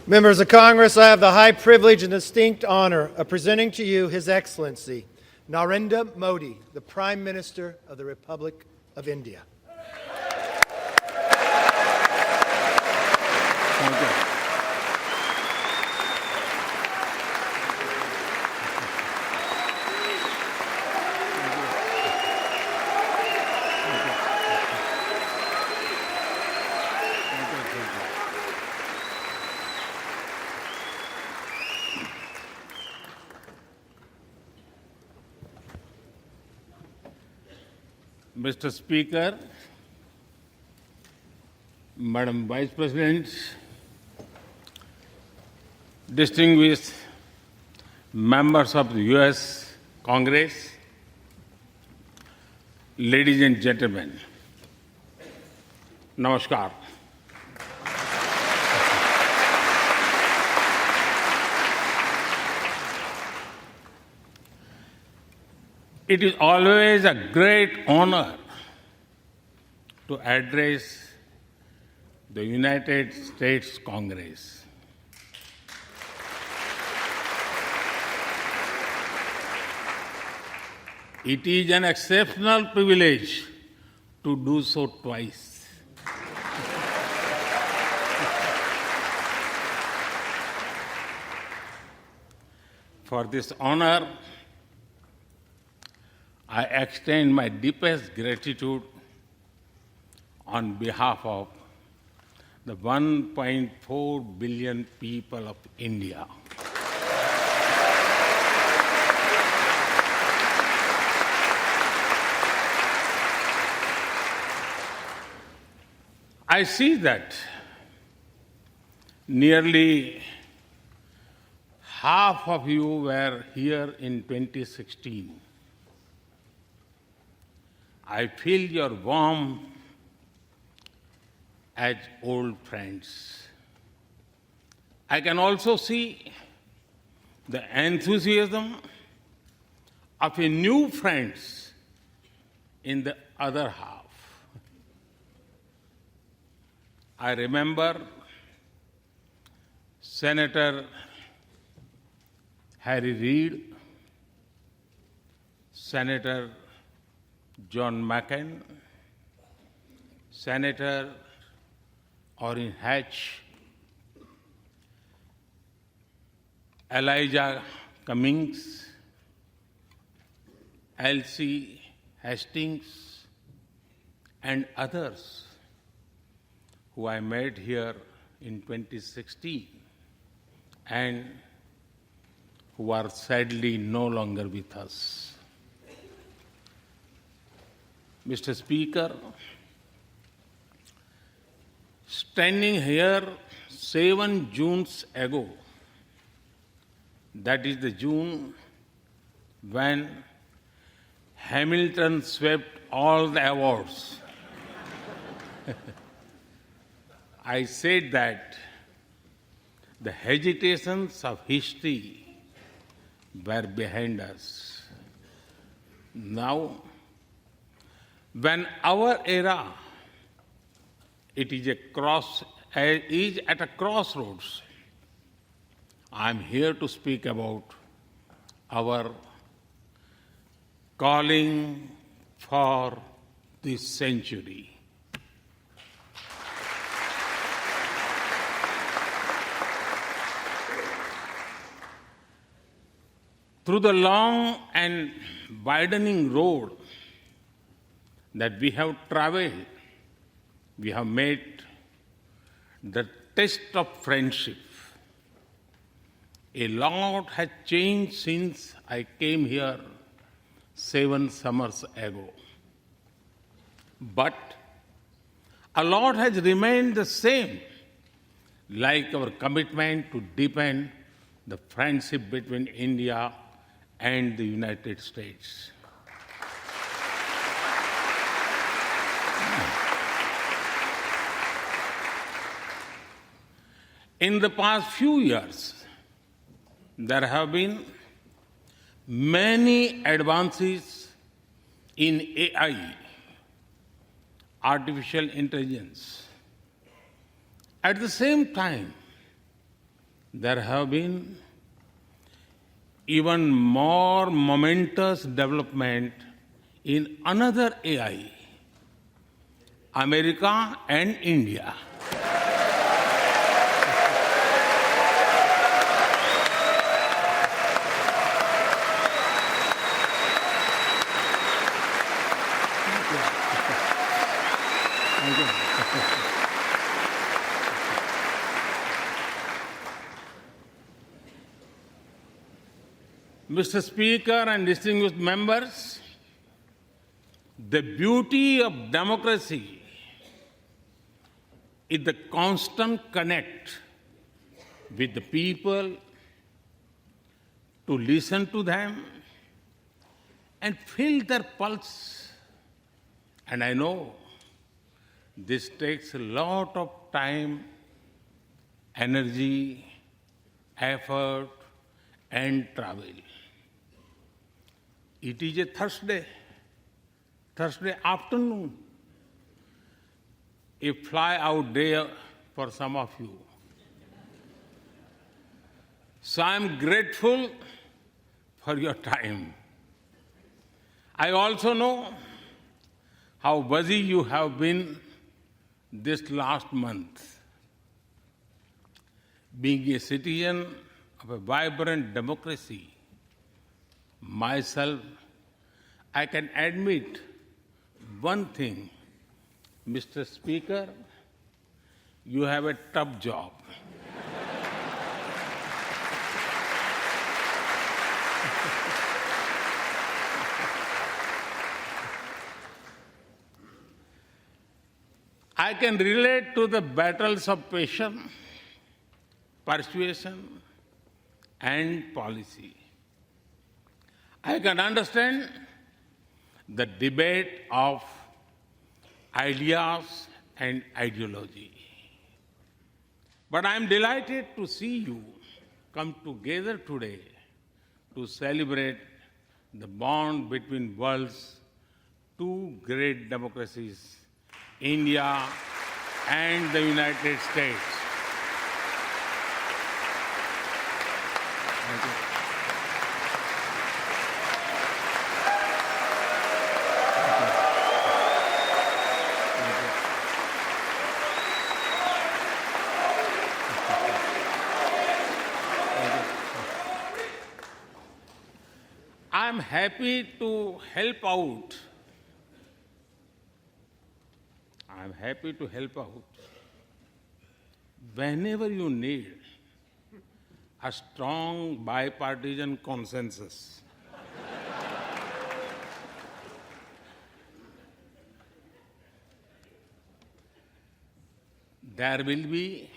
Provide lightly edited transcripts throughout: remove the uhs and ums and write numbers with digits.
Members of Congress, I have the high privilege and distinct honor of presenting to you His Excellency, Narendra Modi, the Prime Minister of the Republic of India. Thank you. Mr. Speaker, Madam Vice President, distinguished members of the U.S. Congress, ladies and gentlemen, Namaskar. It is always a great honor to address the United States Congress. It is an exceptional privilege to do so twice. For this honor, I extend my deepest gratitude on behalf of the 1.4 billion people of India. I see that nearly half of you were here in 2016. I feel your warmth as old friends. I can also see the enthusiasm of a new friends in the other half. I remember Senator Harry Reid, Senator John McCain, Senator Orrin Hatch, Elijah Cummings, Elsie Hastings, and others who I met here in 2016 and who are sadly no longer with us. Mr. Speaker, standing here 7 Junes ago, that is the June when Hamilton swept all the awards, I said that the hesitations of history were behind us. Now, when our era is at a crossroads, I am here to speak about our calling for this century. Through the long and widening road that we have traveled, we have made the test of friendship. A lot has changed since I came here 7 summers ago. But a lot has remained the same, like our commitment to deepen the friendship between India and the United States. In the past few years, there have been many advances in AI, artificial intelligence. At the same time, there have been even more momentous development in another AI, America and India. Mr. Speaker and distinguished members, the beauty of democracy is the constant connect with the people, to listen to them and feel their pulse. And I know this takes a lot of time, energy, effort, and travel. It is a Thursday afternoon, a fly-out day for some of you. So I'm grateful for your time. I also know how busy you have been this last month. Being a citizen of a vibrant democracy, myself, I can admit one thing, Mr. Speaker, you have a tough job. I can relate to the battles of patience, persuasion, and policy. I can understand the debate of ideas and ideology. But I'm delighted to see you come together today to celebrate the bond between world's two great democracies, India and the United States. Thank you. I'm happy to help out. I'm happy to help out whenever you need a strong bipartisan consensus. There will be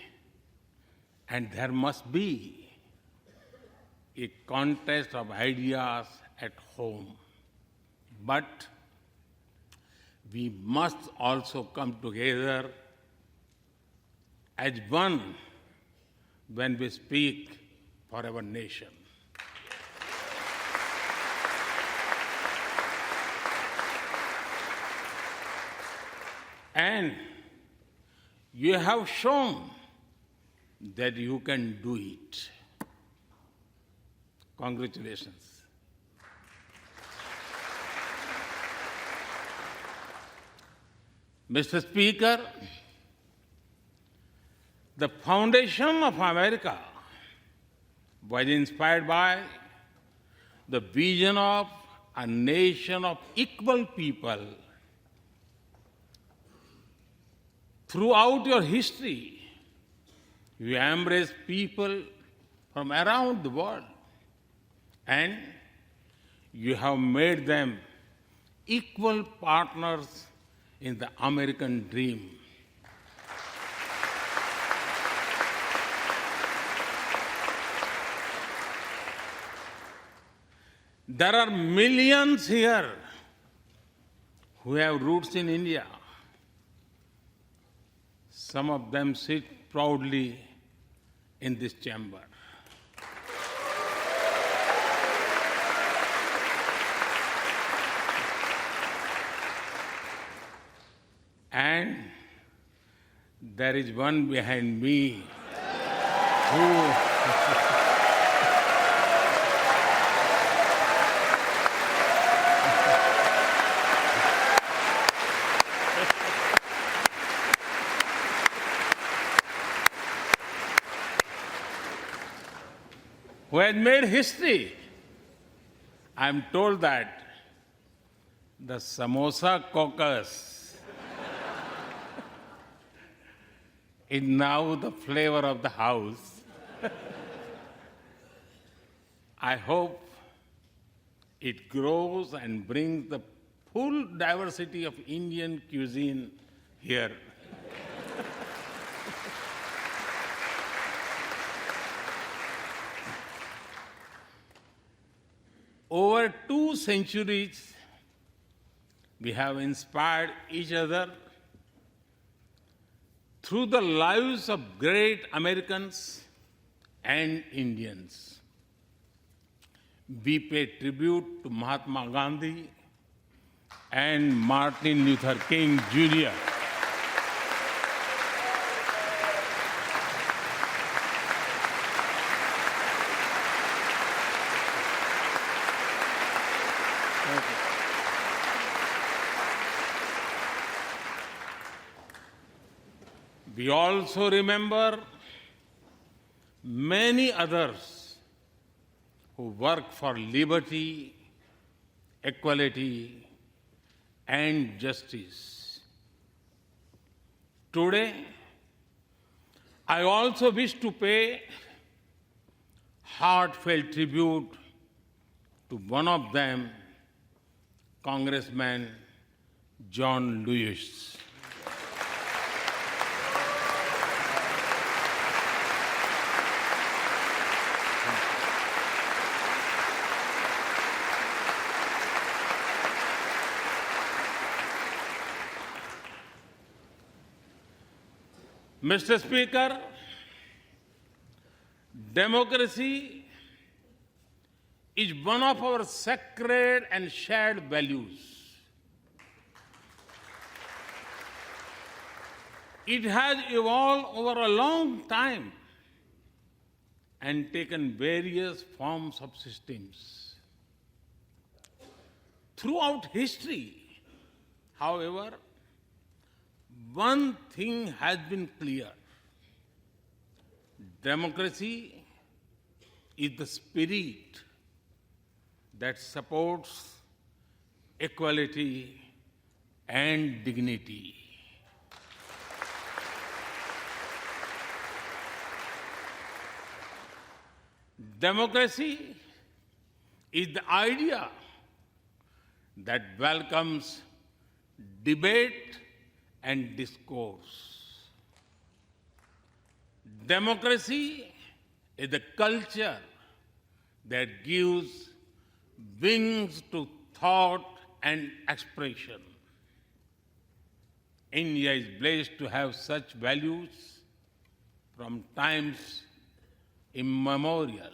and there must be a contest of ideas at home. But we must also come together as one when we speak for our nation. And you have shown that you can do it. Congratulations. Mr. Speaker, the foundation of America was inspired by the vision of a nation of equal people. Throughout your history, you embraced people from around the world, and you have made them equal partners in the American dream. There are millions here who have roots in India. Some of them sit proudly in this chamber. And there is one behind me who who has made history. I'm told that the Samosa caucus is now the flavor of the house. I hope it grows and brings the full diversity of Indian cuisine here. Over 2 centuries, we have inspired each other through the lives of great Americans and Indians. We pay tribute to Mahatma Gandhi and Martin Luther King Jr. We also remember many others who work for liberty, equality, and justice. Today, I also wish to pay heartfelt tribute to one of them, Congressman John Lewis. Mr. Speaker, democracy is one of our sacred and shared values. It has evolved over a long time and taken various forms of systems. Throughout history, however, one thing has been clear. Democracy is the spirit that supports equality and dignity. Democracy is the idea that welcomes debate and discourse. Democracy is the culture that gives wings to thought and expression. India is blessed to have such values from times immemorial.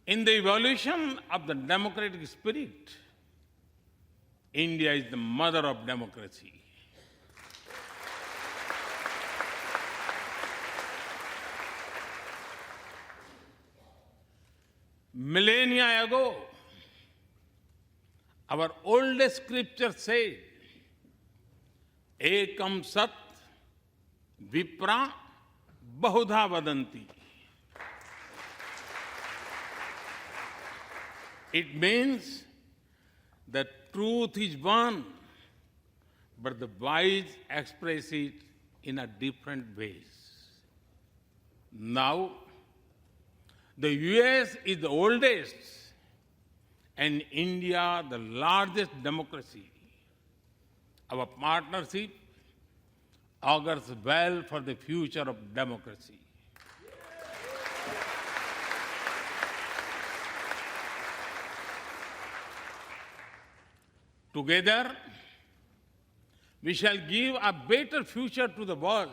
In the evolution of the democratic spirit, India is the mother of democracy. Millennia ago, our oldest scripture said, Ekam Sat Vipra Bahudha Vadanti. It means that truth is one, but the wise express it in a different ways. Now, the US is the oldest and India the largest democracy. Our partnership augurs well for the future of democracy. Together, we shall give a better future to the world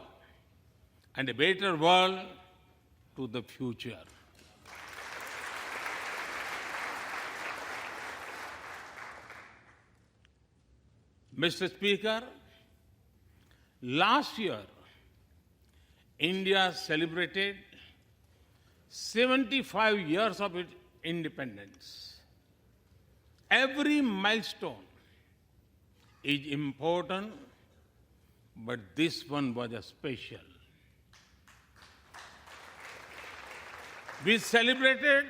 and a better world to the future. Mr. Speaker, last year, India celebrated 75 years of its independence. Every milestone is important, but this one was a special. We celebrated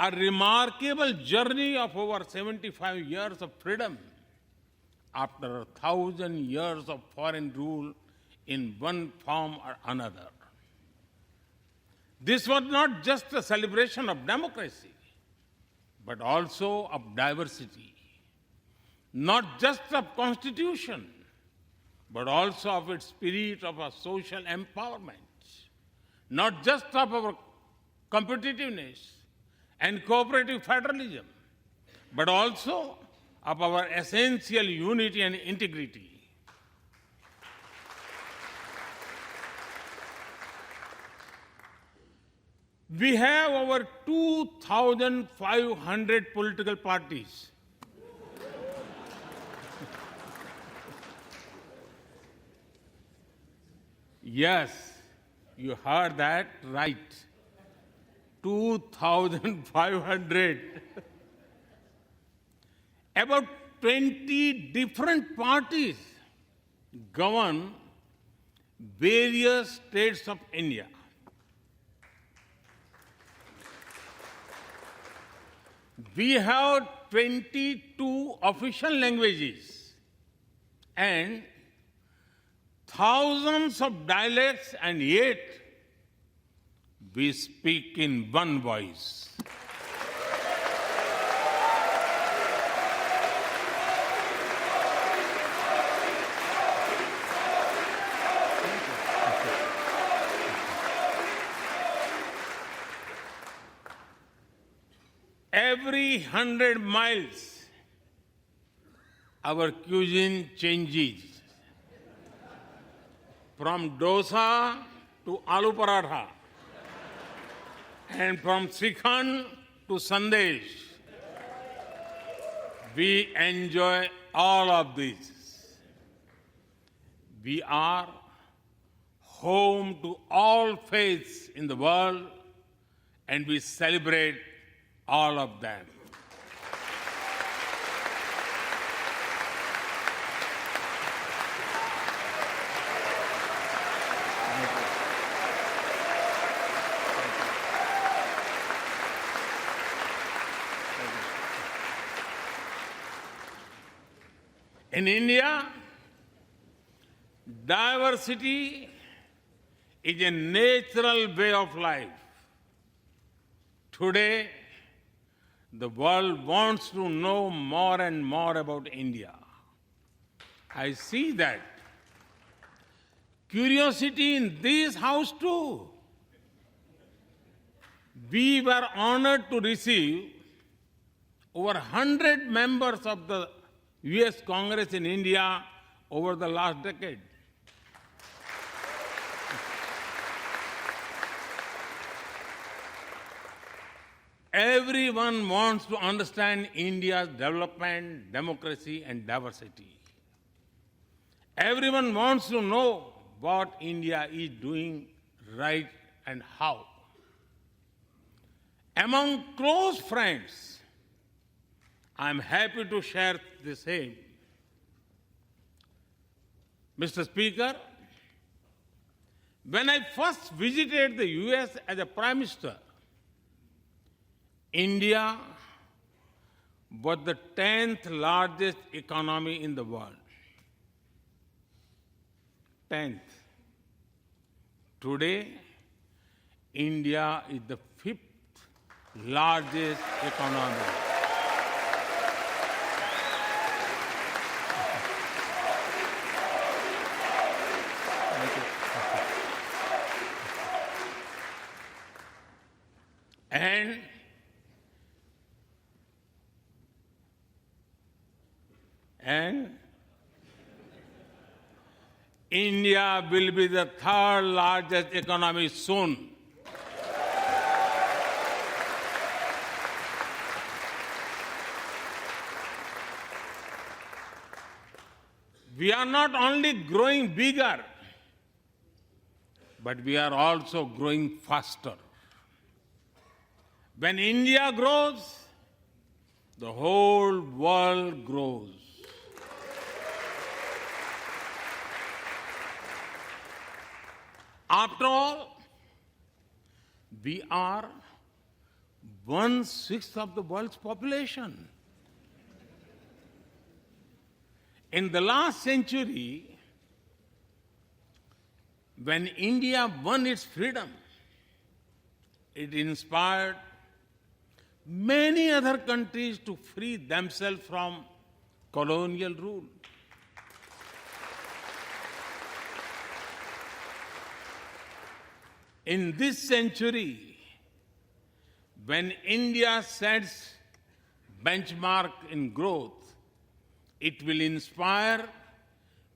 a remarkable journey of over 75 years of freedom after 1,000 years of foreign rule in one form or another. This was not just a celebration of democracy, but also of diversity, not just of constitution, but also of its spirit of a social empowerment, not just of our competitiveness and cooperative federalism, but also of our essential unity and integrity. We have over 2,500 political parties. Yes, you heard that right. 2,500. About 20 different parties govern various states of India. We have 22 official languages and thousands of dialects, and yet we speak in one voice. Every 100 miles, our cuisine changes from dosa to aloo paratha, and from Srikhand to Sandesh. We enjoy all of this. We are home to all faiths in the world, and we celebrate all of them. In India, diversity is a natural way of life. Today, the world wants to know more and more about India. I see that. Curiosity in this house too. We were honored to receive over 100 members of the US Congress in India over the last decade. Everyone wants to understand India's development, democracy, and diversity. Everyone wants to know what India is doing right and how. Among close friends, I'm happy to share the same. Mr. Speaker, when I first visited the US as a Prime Minister, India was the 10th largest economy in the world. 10th. Today, India is the 5th largest economy. And India will be the 3rd largest economy soon. We are not only growing bigger, but we are also growing faster. When India grows, the whole world grows. After all, we are 1/6 of the world's population. In the last century, when India won its freedom, it inspired many other countries to free themselves from colonial rule. In this century, when India sets benchmark in growth, it will inspire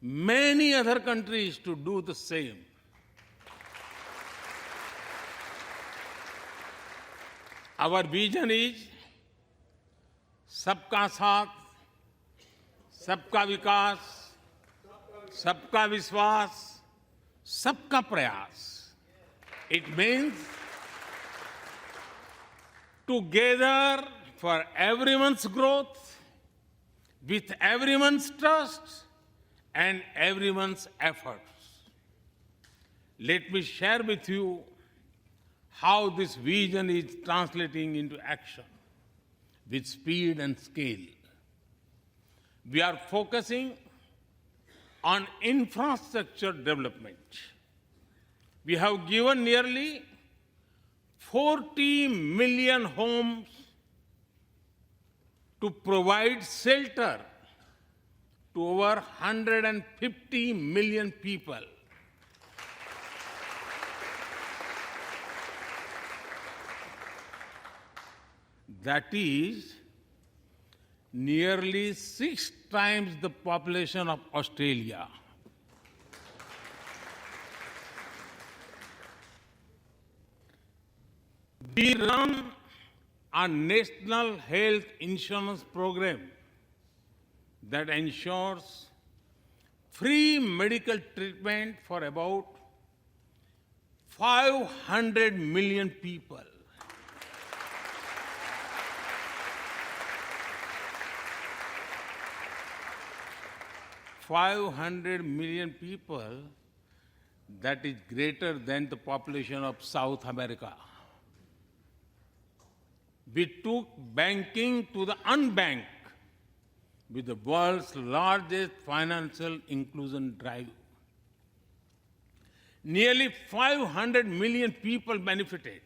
many other countries to do the same. Our vision is सबका साथ, सबका विकास, सबका विश्वास, सबका प्रयास. It means together for everyone's growth, with everyone's trust and everyone's efforts. Let me share with you how this vision is translating into action with speed and scale. We are focusing on infrastructure development. We have given nearly 40 million homes to provide shelter to over 150 million people. That is nearly 6 times the population of Australia. We run a national health insurance program that ensures free medical treatment for about 500 million people. $500 million people, that is greater than the population of South America. We took banking to the unbanked with the world's largest financial inclusion drive. Nearly 500 million people benefited.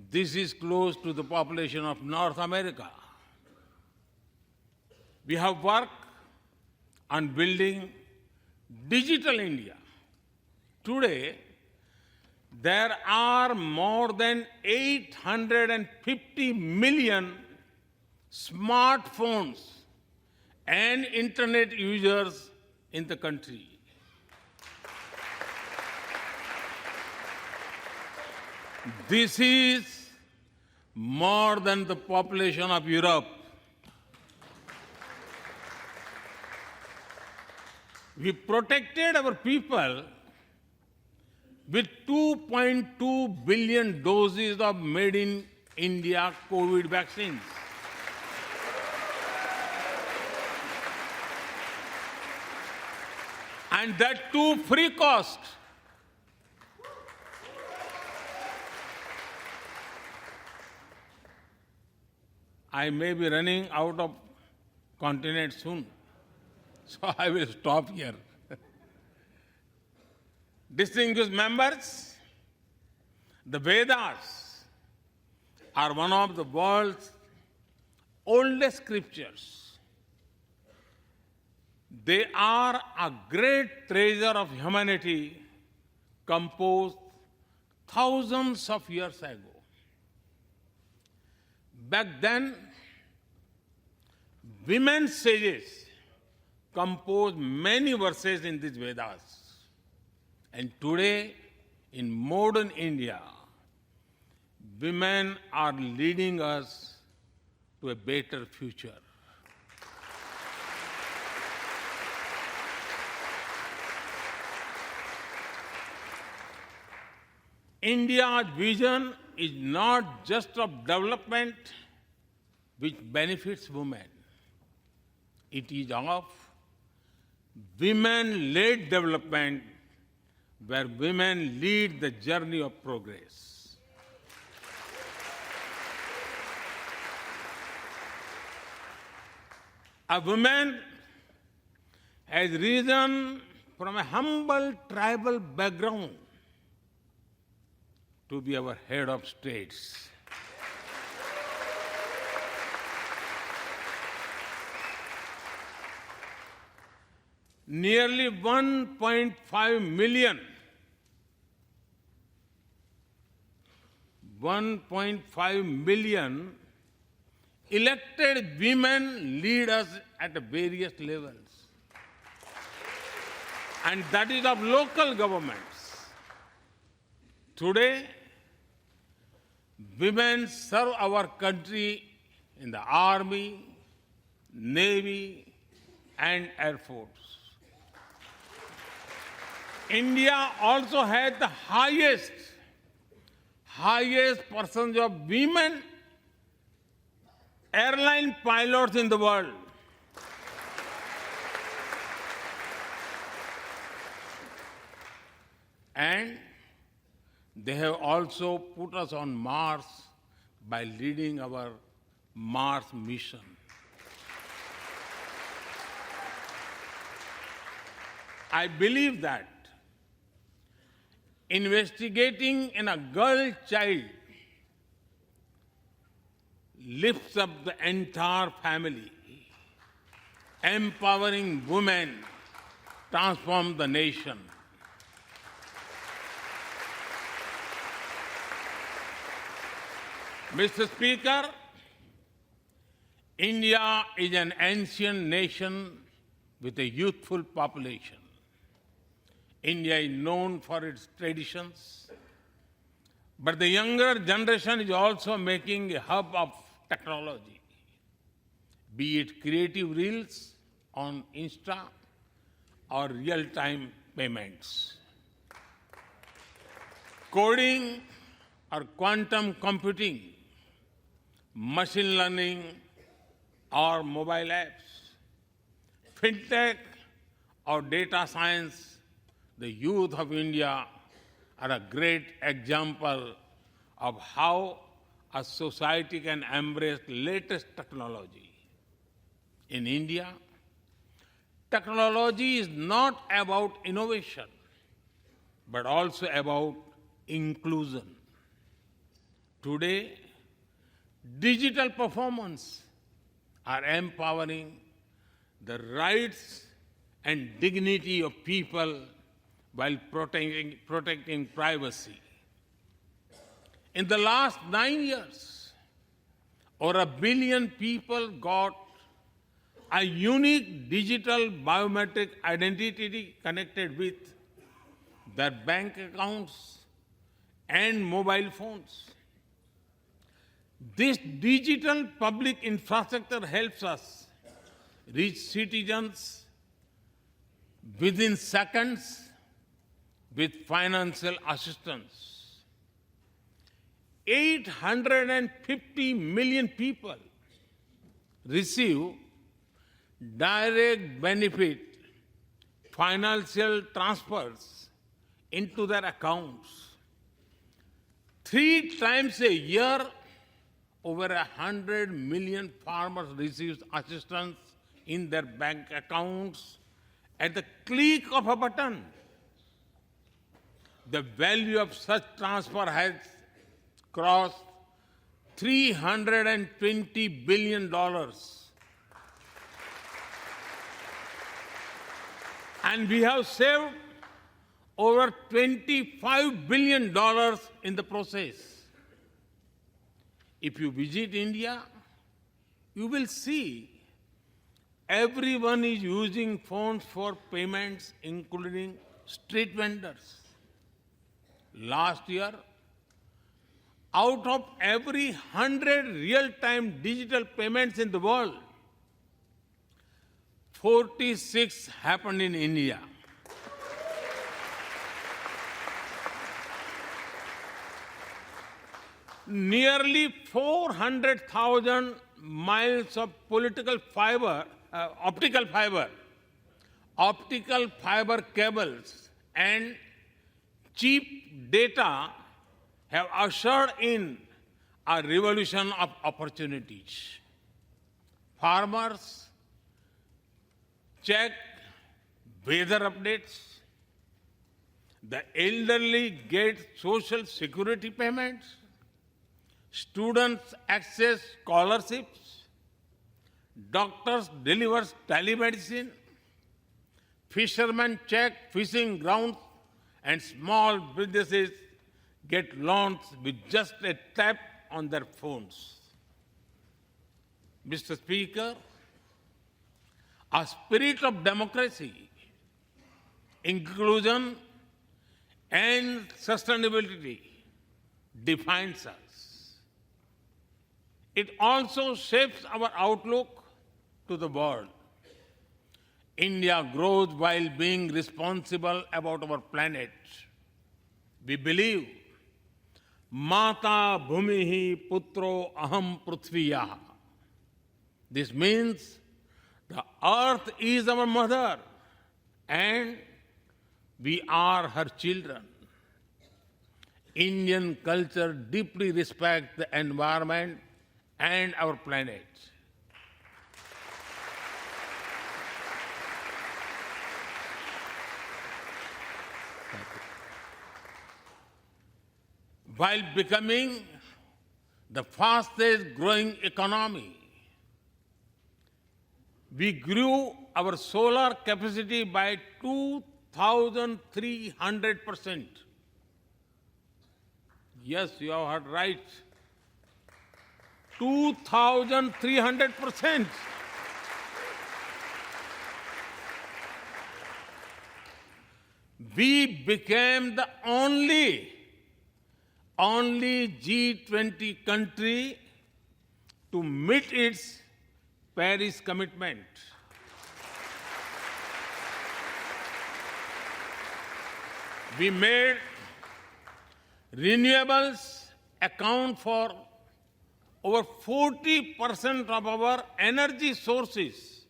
This is close to the population of North America. We have worked on building digital India. Today, there are more than 850 million smartphones and internet users in the country. This is more than the population of Europe. We protected our people with 2.2 billion doses of made in India COVID vaccines. And that too free cost. I may be running out of continent soon, so I will stop here. Distinguished members, the Vedas are one of the world's oldest scriptures. They are a great treasure of humanity composed thousands of years ago. Back then, women sages composed many verses in these Vedas. And today, in modern India, women are leading us to a better future. India's vision is not just of development which benefits women. It is of women-led development where women lead the journey of progress. A woman has risen from a humble tribal background to be our head of states. Nearly 1.5 million 1.5 million elected women lead us at various levels. And that is of local governments. Today, women serve our country in the Army, Navy, and Air Force. India also has the highest percentage of women airline pilots in the world. And they have also put us on Mars by leading our Mars mission. I believe that investigating in a girl child lifts up the entire family. Empowering women transforms the nation. Mr. Speaker, India is an ancient nation with a youthful population. India is known for its traditions, but the younger generation is also making a hub of technology, be it creative reels on Insta or real-time payments. Coding or quantum computing, machine learning or mobile apps, fintech or data science, the youth of India are a great example of how a society can embrace latest technology. In India, technology is not about innovation, but also about inclusion. Today, digital performance are empowering the rights and dignity of people while protecting privacy. In the last 9 years, over 1 billion people got a unique digital biometric identity connected with their bank accounts and mobile phones. This digital public infrastructure helps us reach citizens within seconds with financial assistance. 850 million people receive direct benefit financial transfers into their accounts. 3 times a year, over 100 million farmers receive assistance in their bank accounts at the click of a button. The value of such transfer has crossed $320 billion. And we have saved over $25 billion in the process. If you visit India, you will see everyone is using phones for payments, including street vendors. Last year, out of every 100 real-time digital payments in the world, 46 happened in India. nearly 400,000 miles of optical fiber cables, and cheap data have ushered in a revolution of opportunities. Farmers check weather updates, the elderly get social security payments, students access scholarships, doctors deliver telemedicine, fishermen check fishing grounds, and small businesses get loans with just a tap on their phones. Mr. Speaker, a spirit of democracy, inclusion, and sustainability defines us. It also shapes our outlook to the world. India grows while being responsible about our planet. We believe, Mata Bhumihi Putro Aham Prithviya. This means the earth is our mother and we are her children. Indian culture deeply respects the environment and our planet. While becoming the fastest growing economy, we grew our solar capacity by 2,300%. Yes, you have heard right. 2,300%. We became the only G20 country to meet its Paris commitment. We made renewables account for over 40% of our energy sources,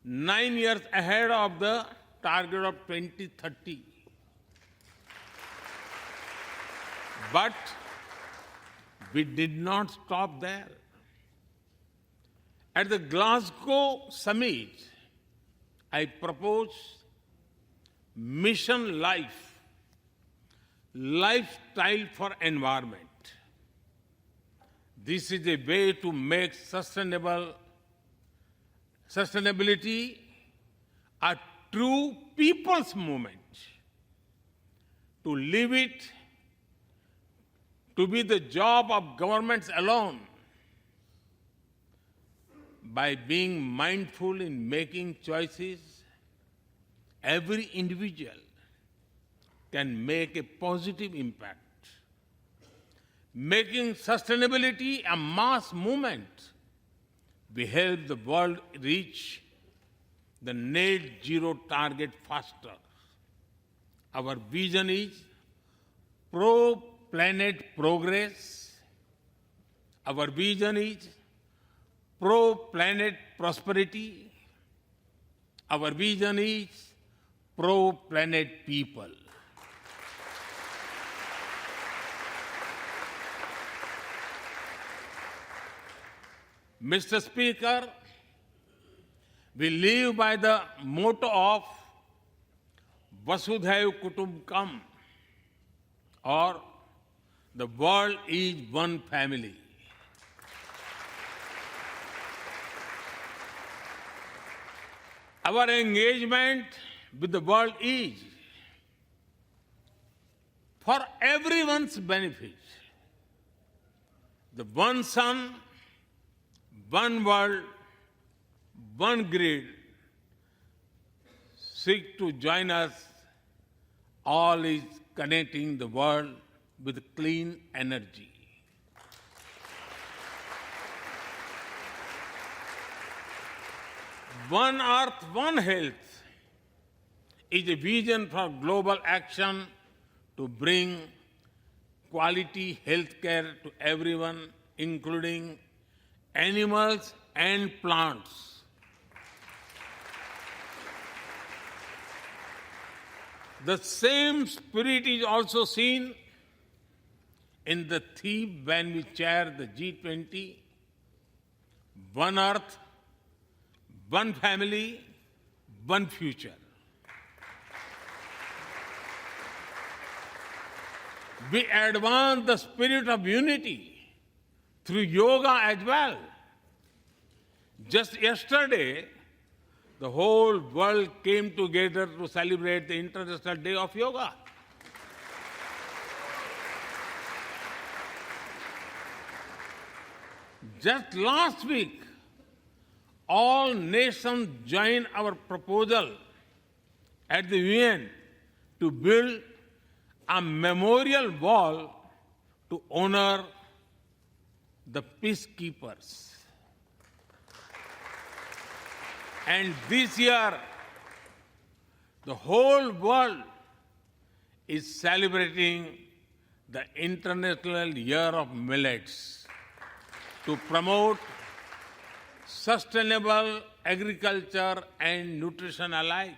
9 years ahead of the target of 2030. But we did not stop there. At the Glasgow summit, I proposed Mission Life, lifestyle for environment. This is a way to make sustainability a true people's movement. To live it, to be the job of governments alone. By being mindful in making choices, every individual can make a positive impact. Making sustainability a mass movement, we help the world reach the net zero target faster. Our vision is pro-planet progress. Our vision is pro-planet prosperity. Our vision is pro-planet people. Mr. Speaker, we live by the motto of Vasudhaiv Kutumbakam, or the world is one family. Our engagement with the world is for everyone's benefit. The one sun, one world, one grid seek to join us. All is connecting the world with clean energy. One Earth, One Health is a vision for global action to bring quality health care to everyone, including animals and plants. The same spirit is also seen in the theme when we chair the G20, One Earth, One Family, One Future. We advance the spirit of unity through yoga as well. Just yesterday, the whole world came together to celebrate the International Day of Yoga. Just last week, all nations joined our proposal at the UN to build a memorial wall to honor the peacekeepers. And this year, the whole world is celebrating the International Year of Millets to promote sustainable agriculture and nutrition alike.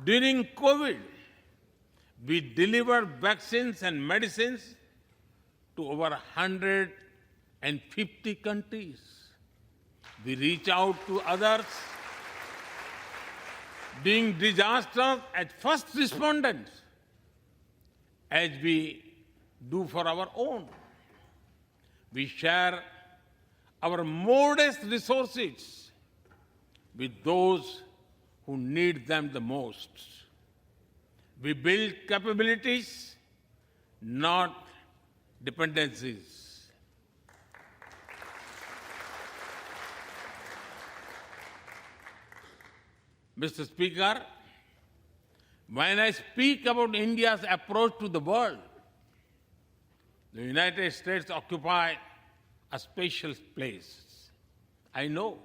During COVID, we delivered vaccines and medicines to over 150 countries. We reach out to others, being disasters as first responders, as we do for our own. We share our modest resources with those who need them the most. We build capabilities, not dependencies. Mr. Speaker, when I speak about India's approach to the world, the United States occupy a special place. I know.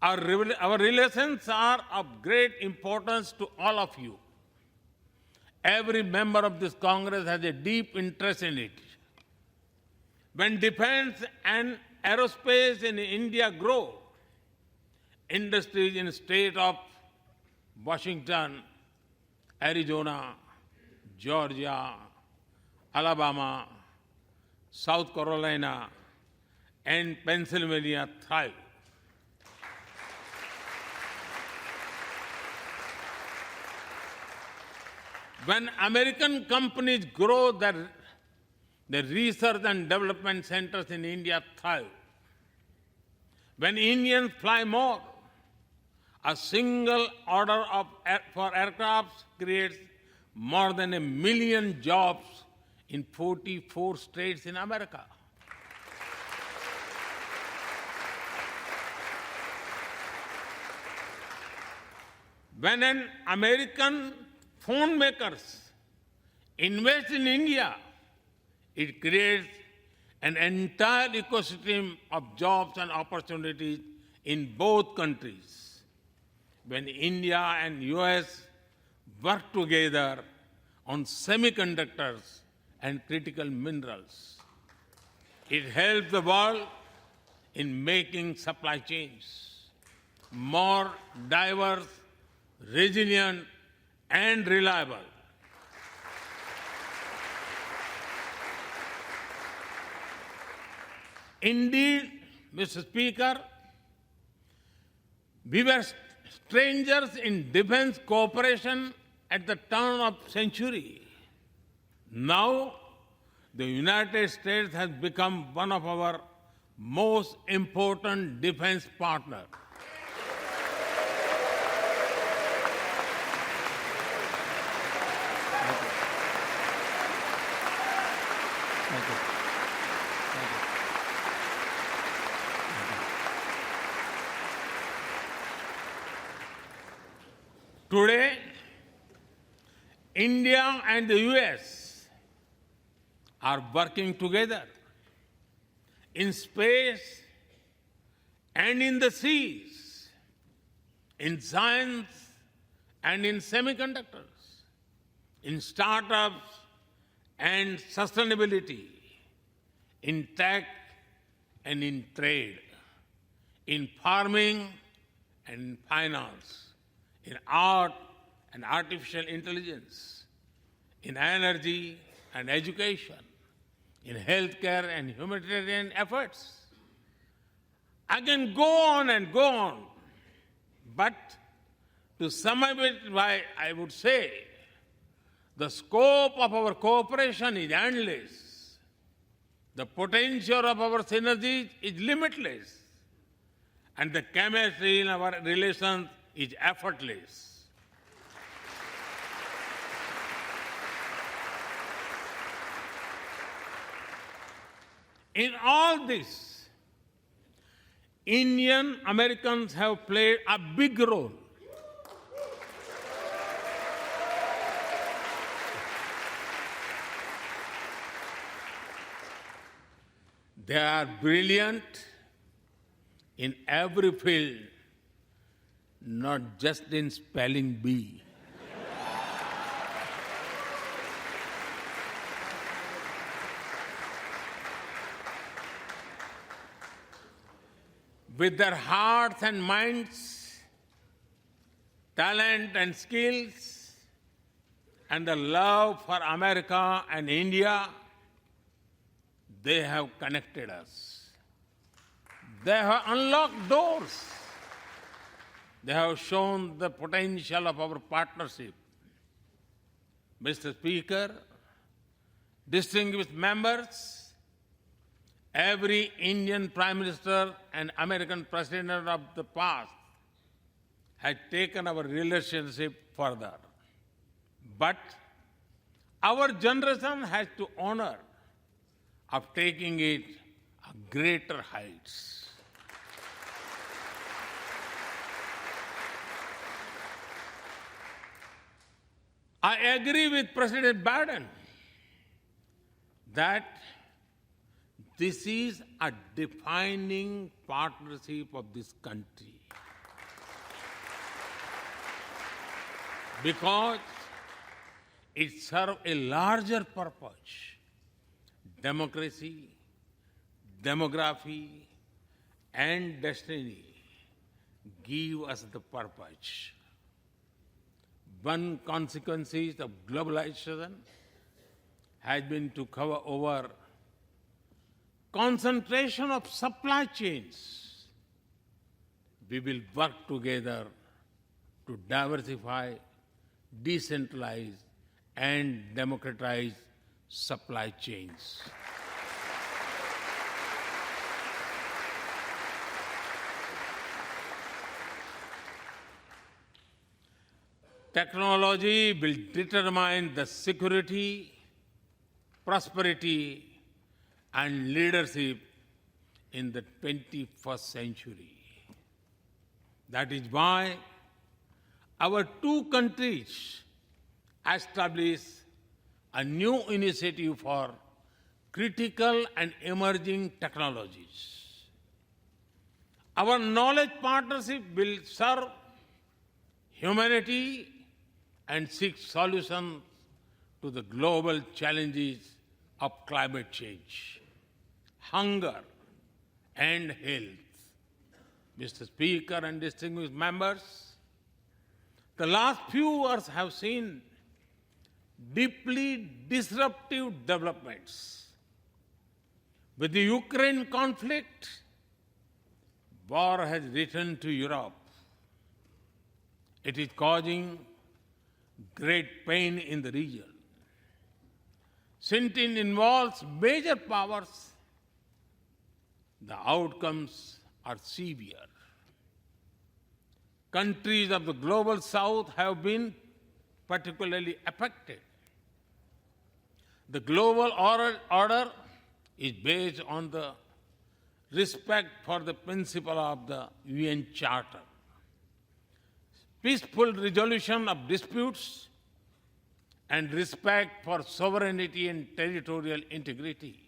Our relations are of great importance to all of you. Every member of this Congress has a deep interest in it. When defense and aerospace in India grow, industries in the state of Washington, Arizona, Georgia, Alabama, South Carolina, and Pennsylvania thrive. When American companies grow their research and development centers in India thrive. When Indians fly more, a single order for aircrafts creates more than 1 million jobs in 44 states in America. When an American phone makers invest in India, it creates an entire ecosystem of jobs and opportunities in both countries. When India and US work together on semiconductors and critical minerals, it helps the world in making supply chains more diverse, resilient, and reliable. Indeed, Mr. Speaker, we were strangers in defense cooperation at the turn of century. Now, the United States has become one of our most important defense partners. Today, India and the US are working together in space and in the seas, in science and in semiconductors, in startups and sustainability, in tech and in trade, in farming and finance, in art and artificial intelligence, in energy and education, in healthcare and humanitarian efforts. I can go on and go on, but to sum up it, I would say the scope of our cooperation is endless. The potential of our synergies is limitless. And the chemistry in our relations is effortless. In all this, Indian Americans have played a big role. They are brilliant in every field, not just in spelling bee. With their hearts and minds, talent and skills, and the love for America and India, they have connected us. They have unlocked doors. They have shown the potential of our partnership. Mr. Speaker, distinguished members, every Indian Prime Minister and American President of the past has taken our relationship further. But our generation has to honor of taking it a greater heights. I agree with President Biden that this is a defining partnership of this country because it serves a larger purpose. Democracy, demography, and destiny give us the purpose. One consequence of globalization has been to cover over concentration of supply chains. We will work together to diversify, decentralize, and democratize supply chains. Technology will determine the security, prosperity, and leadership in the 21st century. That is why our two countries established a new initiative for critical and emerging technologies. Our knowledge partnership will serve humanity and seek solutions to the global challenges of climate change, hunger, and health. Mr. Speaker and distinguished members, the last few years have seen deeply disruptive developments. With the Ukraine conflict, war has returned to Europe. It is causing great pain in the region. Since it involves major powers, the outcomes are severe. Countries of the global south have been particularly affected. The global order is based on the respect for the principle of the UN Charter, peaceful resolution of disputes, and respect for sovereignty and territorial integrity.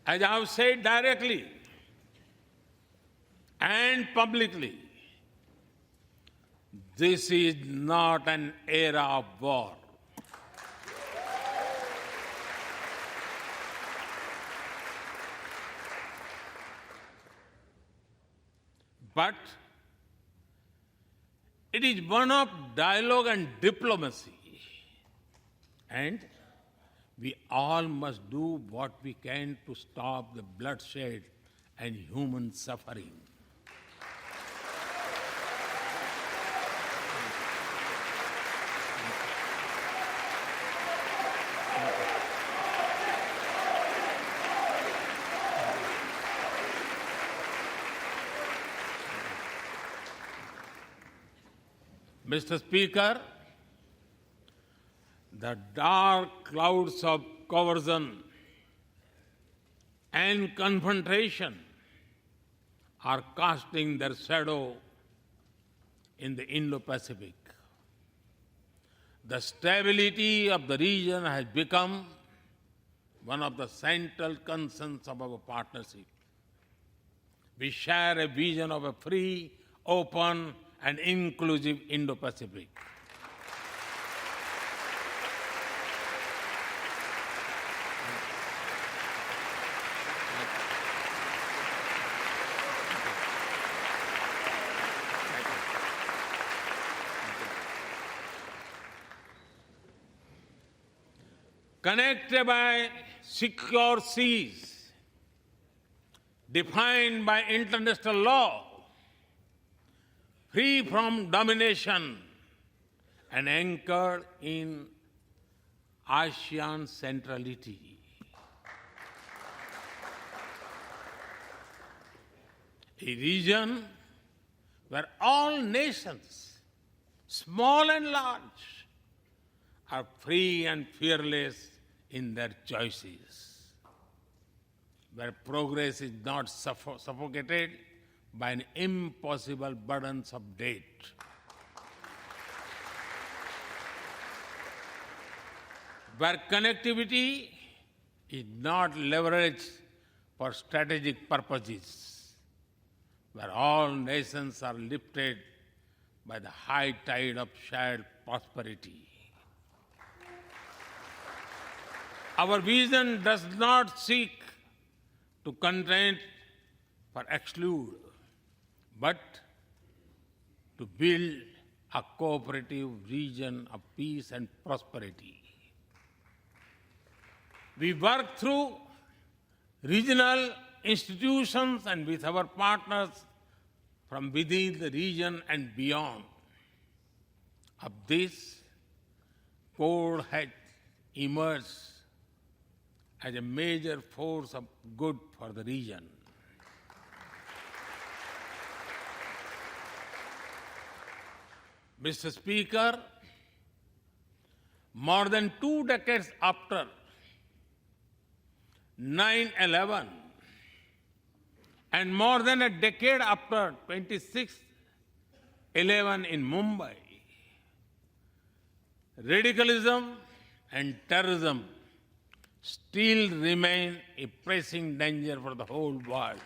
As I have said directly and publicly, this is not an era of war. But it is one of dialogue and diplomacy. And we all must do what we can to stop the bloodshed and human suffering. Mr. Speaker, the dark clouds of coercion and confrontation are casting their shadow in the Indo-Pacific. The stability of the region has become one of the central concerns of our partnership. We share a vision of a free, open, and inclusive Indo-Pacific. Connected by secure seas, defined by international law, free from domination, and anchored in ASEAN centrality. A region where all nations, small and large, are free and fearless in their choices, where progress is not suffocated by an impossible burdens of debt. Where connectivity is not leveraged for strategic purposes, where all nations are lifted by the high tide of shared prosperity. Our vision does not seek to content or exclude, but to build a cooperative region of peace and prosperity. We work through regional institutions and with our partners from within the region and beyond. Of this, Quad has emerged as a major force of good for the region. Mr. Speaker, more than 2 decades after 9/11 and more than a decade after 26/11 in Mumbai, radicalism and terrorism still remain a pressing danger for the whole world.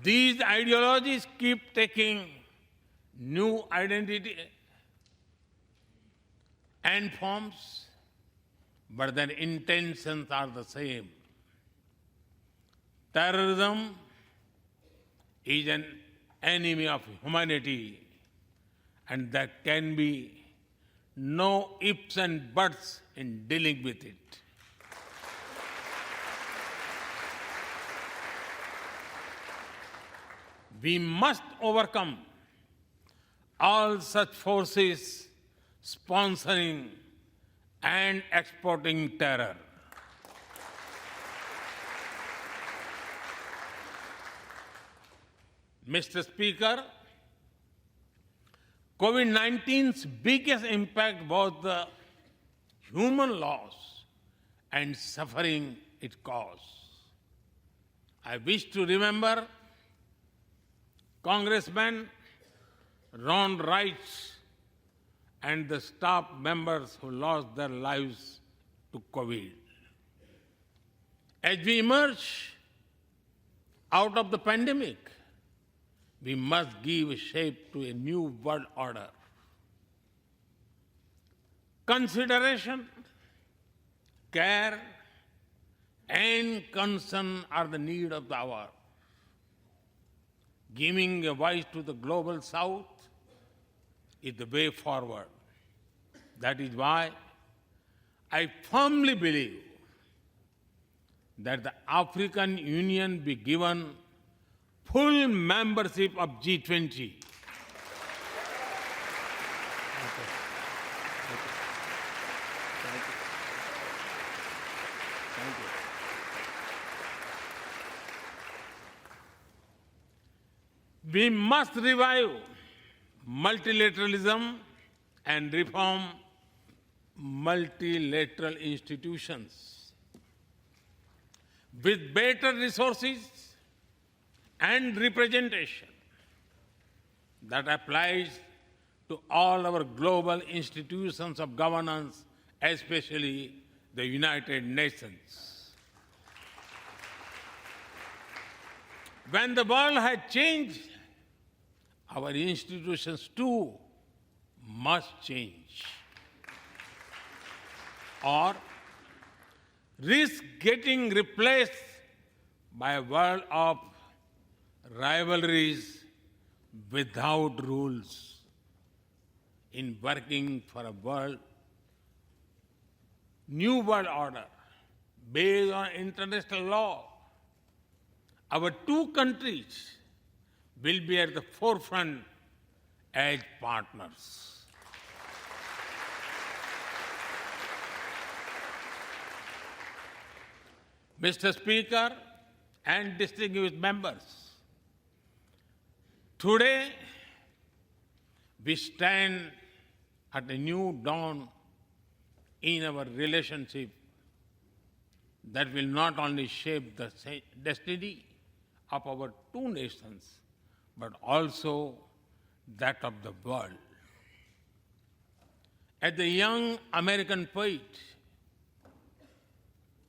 These ideologies keep taking new identity and forms, but their intentions are the same. Terrorism is an enemy of humanity, and there can be no ifs and buts in dealing with it. We must overcome all such forces sponsoring and exporting terror. Mr. Speaker, COVID-19's biggest impact was the human loss and suffering it caused. I wish to remember Congressman Ron Wright and the staff members who lost their lives to COVID. As we emerge out of the pandemic, we must give shape to a new world order. Consideration, care, and concern are the need of the hour. Giving a voice to the global south is the way forward. That is why I firmly believe that the African Union be given full membership of G20. We must revive multilateralism and reform multilateral institutions. With better resources and representation that applies to all our global institutions of governance, especially the United Nations. When the world has changed, our institutions too must change, or risk getting replaced by a world of rivalries without rules. In working for a new world order based on international law, our two countries will be at the forefront as partners. Mr. Speaker and distinguished members, today we stand at a new dawn in our relationship that will not only shape the destiny of our two nations, but also that of the world. As the young American poet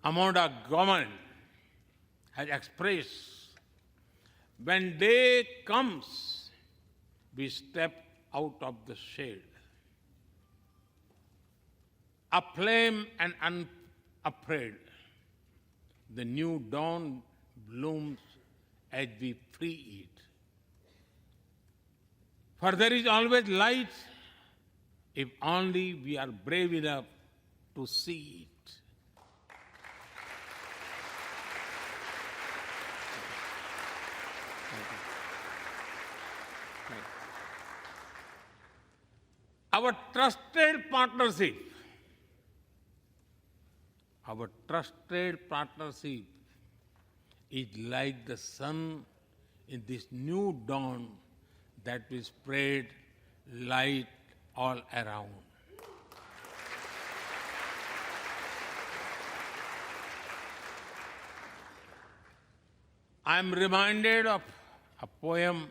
Amanda Gorman has expressed, when day comes, we step out of the shade. Aflame and unafraid, the new dawn blooms as we free it. For there is always light if only we are brave enough to see it. Our trusted partnership is like the sun in this new dawn that will spread light all around. I am reminded of a poem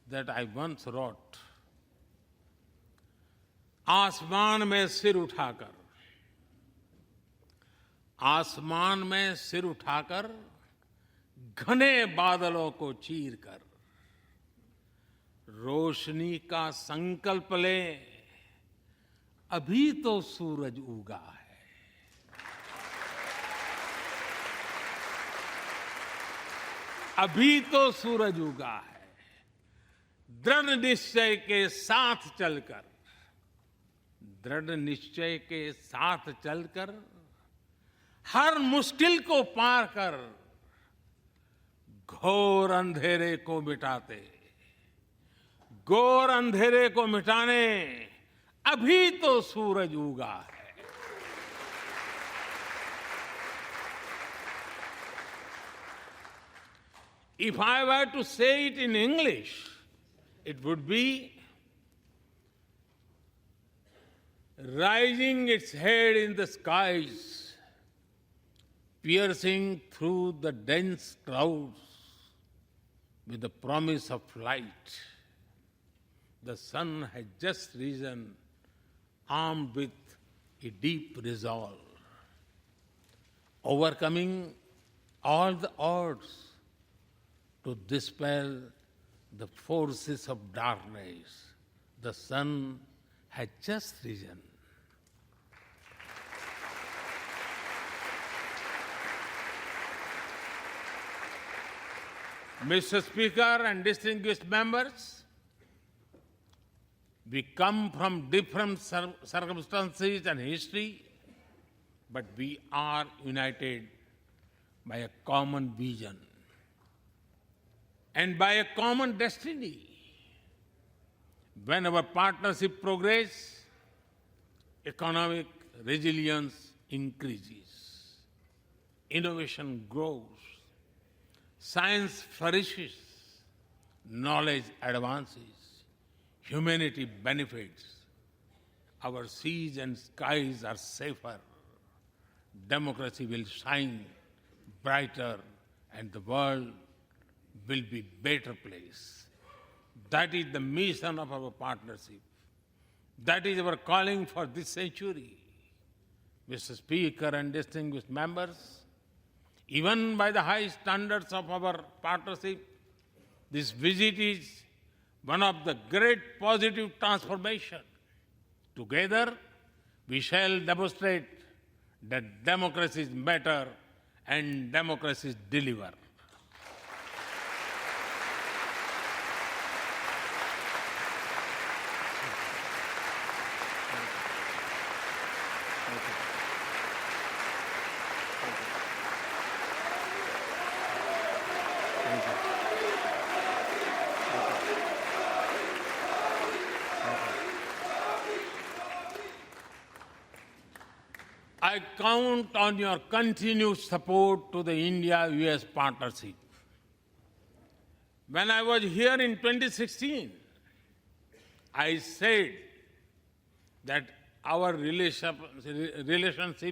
that I once wrote. आसमान में सिर उठाकर घने बादलों को चीरकर रोशनी का संकल्प ले, अभी तो सूरज उगा है। अभी तो सूरज उगा है। दृढ़ निश्चय के साथ चलकर हर मुश्किल को पार कर घोर अंधेरे को मिटाने अभी तो सूरज उगा है। If I were to say it in English, it would be rising its head in the skies, piercing through the dense clouds with the promise of light. The sun has just risen, armed with a deep resolve, overcoming all the odds to dispel the forces of darkness. The sun had just risen. Mr. Speaker and distinguished members, we come from different circumstances and history, but we are united by a common vision and by a common destiny. When our partnership progresses, economic resilience increases, innovation grows, science flourishes, knowledge advances, humanity benefits, our seas and skies are safer, democracy will shine brighter, and the world will be a better place. That is the mission of our partnership. That is our calling for this century. Mr. Speaker and distinguished members, even by the high standards of our partnership, this visit is one of the great positive transformation. Together, we shall demonstrate that democracy is better and democracy deliver. I count on your continued support to the India-US partnership. When I was here in 2016, I said that our relationship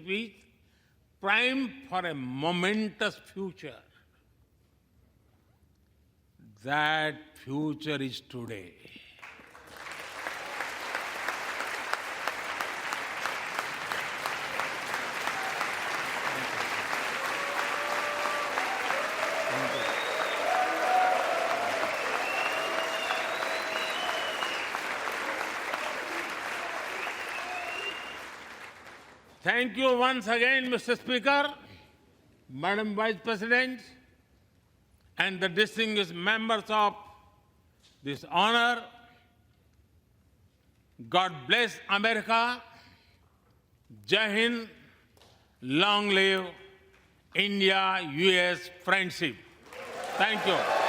is primed for a momentous future. That future is today. Thank you once again, Mr. Speaker, Madam Vice President, and the distinguished members of this honor. God bless America. Jai Hind. Long live India-US friendship. Thank you.